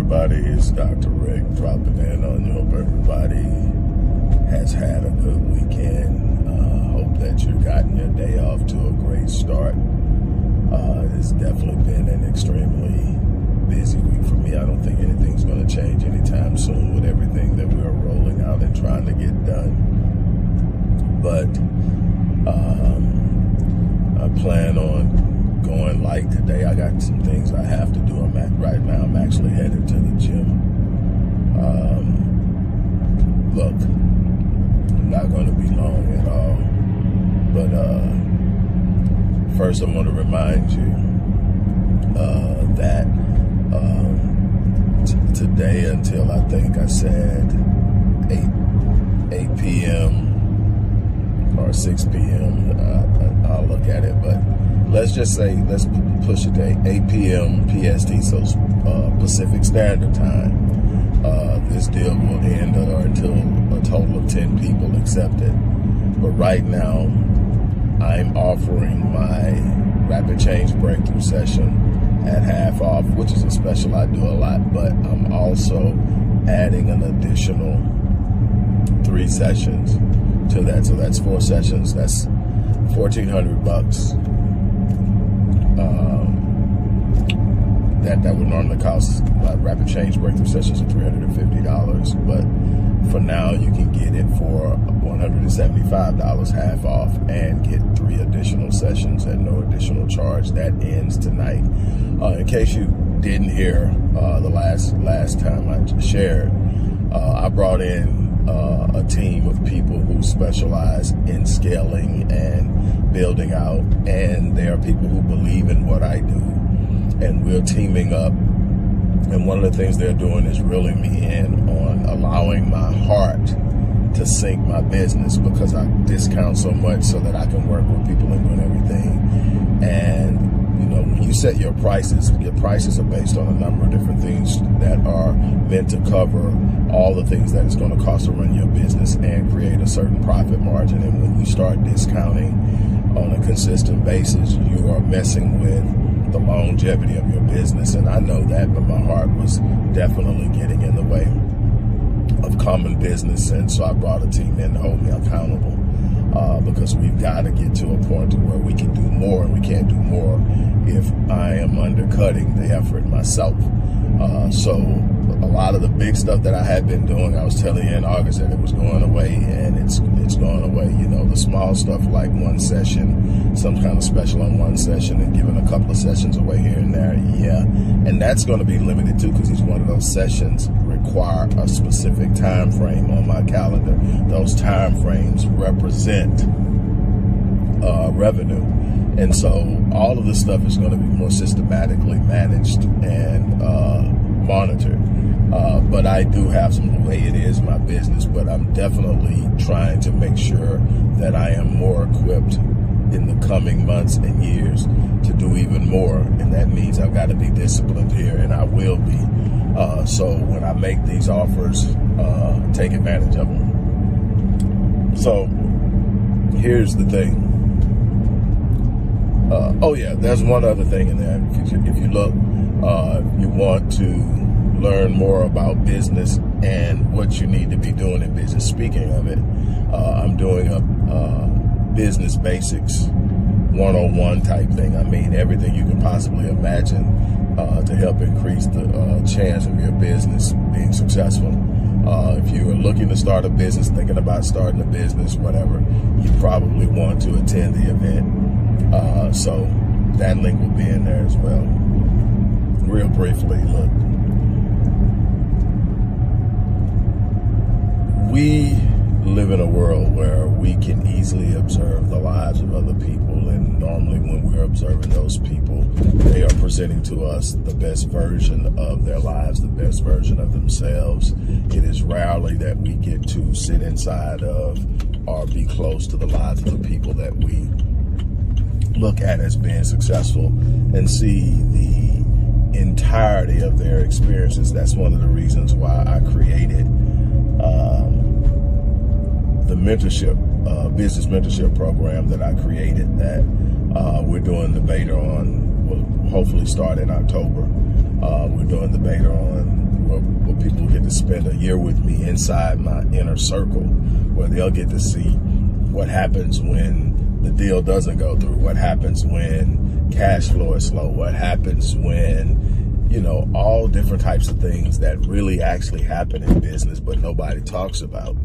everybody? It's Dr. Rick dropping in on you. Hope everybody has had a good weekend. Hope that you've gotten your day off to a great start. It's definitely been an extremely busy week for me. I don't think anything's going to change anytime soon with everything that we're rolling out and trying to get done. But I plan on going light today. I got some things I have to do. Right now I'm actually headed to the gym. Look, I'm not going to be long at all. But first I want to remind you that today until I think I said 8 p.m. or 6 p.m. I'll look at it, but let's just say, let's push it to 8 p.m. PST, so Pacific Standard Time. This deal will end until a total of 10 people accept it. But right now, I'm offering my Rapid Change Breakthrough session at half off, which is a special I do a lot, but I'm also adding an additional 3 sessions to that. So that's 4 sessions. That's $1,400. That would normally cost Rapid Change Breakthrough sessions of $350, but for now you can get it for $175 half off and get 3 additional sessions at no additional charge. That ends tonight. In case you didn't hear the last time I shared, I brought in a team of people who specialize in scaling and building out, and they are people who believe in what I do, and we're teaming up. And one of the things they're doing is reeling me in on allowing my heart to sink my business, because I discount so much so that I can work with people and doing everything. And you know, when you set your prices are based on a number of different things that are meant to cover all the things that it's going to cost to run your business and create a certain profit margin. And when you start discounting on a consistent basis, you are messing with the longevity of your business. And I know that, but my heart was definitely getting in the way of common business. And so I brought a team in to hold me accountable, because we've got to get to a point to where we can do more, and we can't do more if I am undercutting the effort myself. So a lot of the big stuff that I had been doing, I was telling you in August that it was going away, and it's going away. You know, the small stuff like one session, some kind of special on one session, and giving a couple of sessions away here and there. Yeah, and that's going to be limited too, because each one of those sessions require a specific time frame on my calendar. Those time frames represent revenue. And so all of this stuff is going to be more systematically managed and monitored. But I do have some way it is my business, but I'm definitely trying to make sure that I am more equipped in the coming months and years to do even more. And that means I've got to be disciplined here, and I will be. So when I make these offers, take advantage of them. So here's the thing. Oh yeah, there's one other thing in there. If you look, you want to learn more about business and what you need to be doing in business. Speaking of it, I'm doing a business basics 101 type thing. I mean, everything you can possibly imagine to help increase the chance of your business being successful. If you are looking to start a business, thinking about starting a business, whatever, you probably want to attend the event. So that link will be in there as well. Real briefly, look, we live in a world where we can easily observe the lives of other people, and normally when we're observing those people, they are presenting to us the best version of their lives, the best version of themselves. It is rarely that we get to sit inside of or be close to the lives of the people that we look at as being successful and see the entirety of their experiences. That's one of the reasons why I created the mentorship, business mentorship program that I created, that we're doing the beta on, will hopefully start in October. We're doing the beta on where people get to spend a year with me inside my inner circle, where they'll get to see what happens when the deal doesn't go through, what happens when cash flow is slow, what happens when, you know, all different types of things that really actually happen in business, but nobody talks about.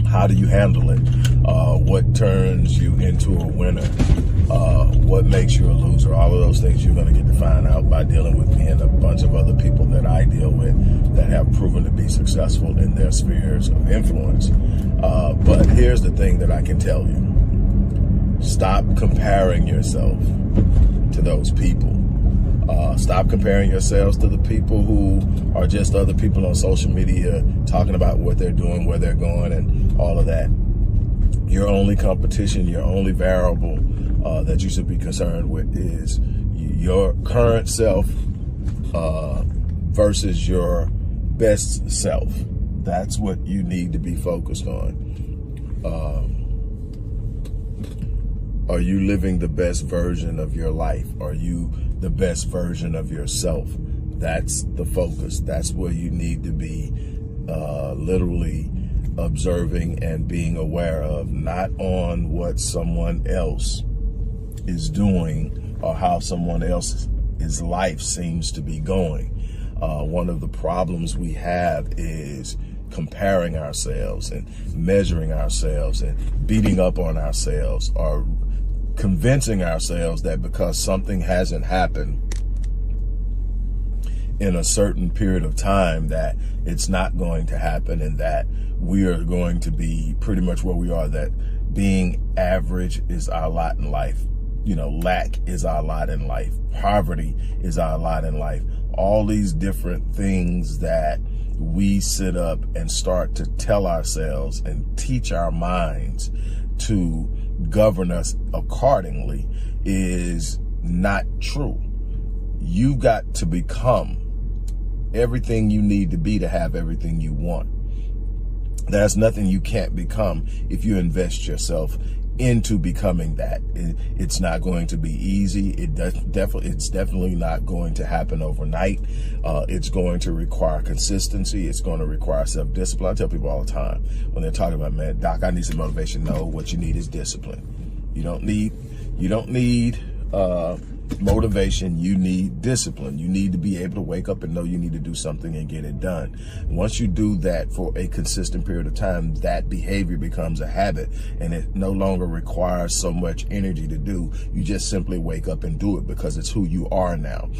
How do you handle it? What turns you into a winner? What makes you a loser? All of those things you're going to get to find out by dealing with me and a bunch of other people that I deal with that have proven to be successful in their spheres of influence. But here's the thing that I can tell you. Stop comparing yourself to those people. Stop comparing yourselves to the people who are just other people on social media talking about what they're doing, where they're going, and all of that. Your only competition, your only variable that you should be concerned with is your current self versus your best self. That's what you need to be focused on. Are you living the best version of your life? Are you the best version of yourself? That's the focus. That's where you need to be literally observing and being aware of, not on what someone else is doing or how someone else's life seems to be going. One of the problems we have is comparing ourselves and measuring ourselves and beating up on ourselves, or convincing ourselves that because something hasn't happened in a certain period of time that it's not going to happen, and that we are going to be pretty much where we are, that being average is our lot in life. You know, lack is our lot in life. Poverty is our lot in life. All these different things that we sit up and start to tell ourselves and teach our minds to govern us accordingly is not true. You got to become everything you need to be to have everything you want. There's nothing you can't become if you invest yourself into becoming that. It's not going to be easy. It's definitely not going to happen overnight. It's going to require consistency. It's going to require self-discipline. I tell people all the time when they're talking about, man, Doc, I need some motivation. No, what you need is discipline. You don't need motivation. You need discipline. You need to be able to wake up and know you need to do something and get it done. Once you do that for a consistent period of time, that behavior becomes a habit, and it no longer requires so much energy to do. You just simply wake up and do it because it's who you are now.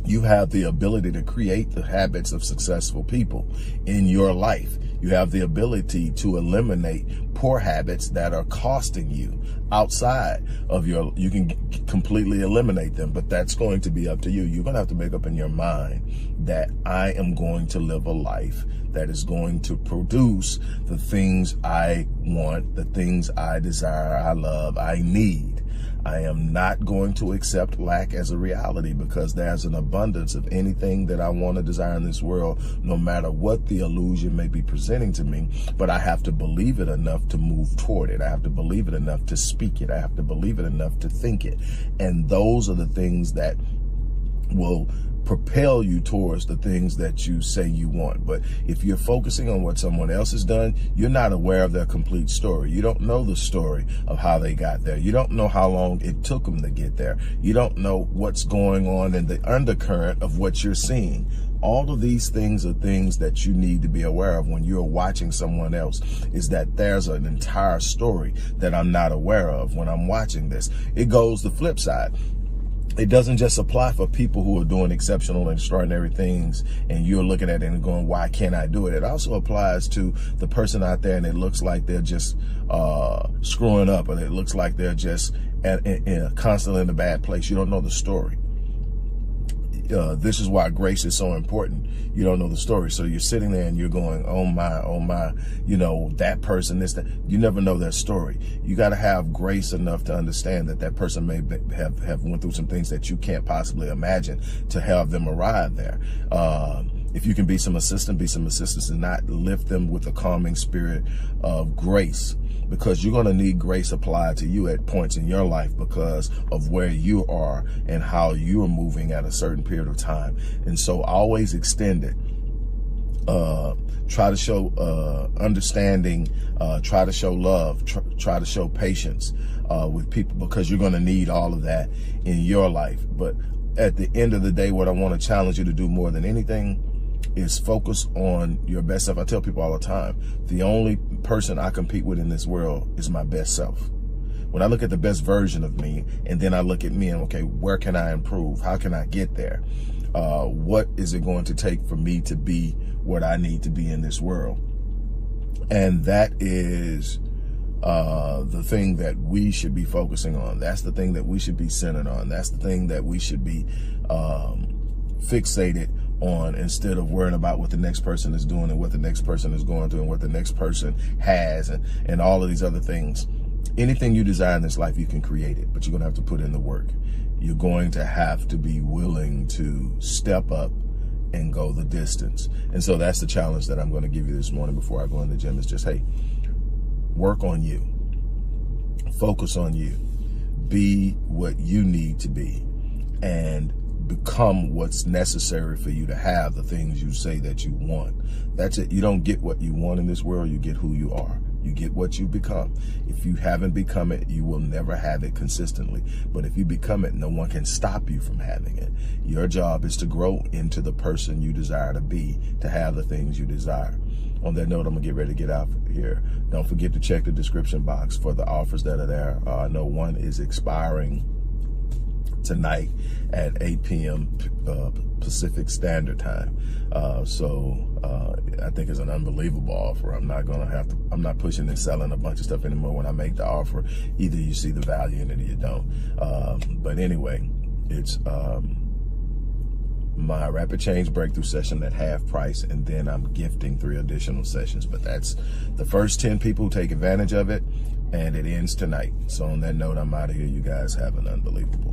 You have the ability to create the habits of successful people in your life. You have the ability to eliminate poor habits that are costing you outside of you can completely eliminate them, but that's going to be up to you. You're going to have to make up in your mind that I am going to live a life that is going to produce the things I want, the things I desire, I love, I need. I am not going to accept lack as a reality, because there's an abundance of anything that I want to desire in this world, no matter what the illusion may be presenting to me. But I have to believe it enough to move toward it. I have to believe it enough to speak it. I have to believe it enough to think it. And those are the things that will propel you towards the things that you say you want. But if you're focusing on what someone else has done, you're not aware of their complete story. You don't know the story of how they got there. You don't know how long it took them to get there. You don't know what's going on in the undercurrent of what you're seeing. All of these things are things that you need to be aware of when you're watching someone else, is that there's an entire story that I'm not aware of when I'm watching this. It goes the flip side. It doesn't just apply for people who are doing exceptional and extraordinary things and you're looking at it and going, why can't I do it? It also applies to the person out there and it looks like they're just screwing up, and it looks like they're just constantly in a bad place. You don't know the story. This is why grace is so important. You don't know the story. So you're sitting there and you're going, oh my, you know, that person, this, that. You never know their story. You got to have grace enough to understand that that person may have went through some things that you can't possibly imagine to have them arrive there. If you can be some assistance and not lift them with a calming spirit of grace, because you're going to need grace applied to you at points in your life because of where you are and how you're moving at a certain period of time. And so always extend it. Try to show understanding, try to show love, try to show patience with people, because you're going to need all of that in your life. But at the end of the day, what I want to challenge you to do more than anything is focus on your best self. I tell people all the time, the only person I compete with in this world is my best self. When I look at the best version of me, and then I look at me and, okay, where can I improve? How can I get there? What is it going to take for me to be what I need to be in this world? And that is the thing that we should be focusing on. That's the thing that we should be centered on. That's the thing that we should be fixated on, instead of worrying about what the next person is doing and what the next person is going through and what the next person has and all of these other things. Anything you desire in this life, you can create it, but you're going to have to put in the work. You're going to have to be willing to step up and go the distance. And so that's the challenge that I'm going to give you this morning before I go in the gym, is just, hey, work on you. Focus on you. Be what you need to be, and become what's necessary for you to have the things you say that you want. That's it. You don't get what you want in this world. You get who you are. You get what you become. If you haven't become it, you will never have it consistently. But if you become it, no one can stop you from having it. Your job is to grow into the person you desire to be, to have the things you desire. On that note, I'm going to get ready to get out here. Don't forget to check the description box for the offers that are there. I know one is expiring tonight at 8 p.m. Pacific Standard Time. So I think it's an unbelievable offer. I'm not pushing and selling a bunch of stuff anymore. When I make the offer, either you see the value in it or you don't. But anyway, it's my rapid change breakthrough session at half price, and then I'm gifting 3 additional sessions. But that's the first 10 people who take advantage of it, and it ends tonight. So on that note, I'm out of here. You guys have an unbelievable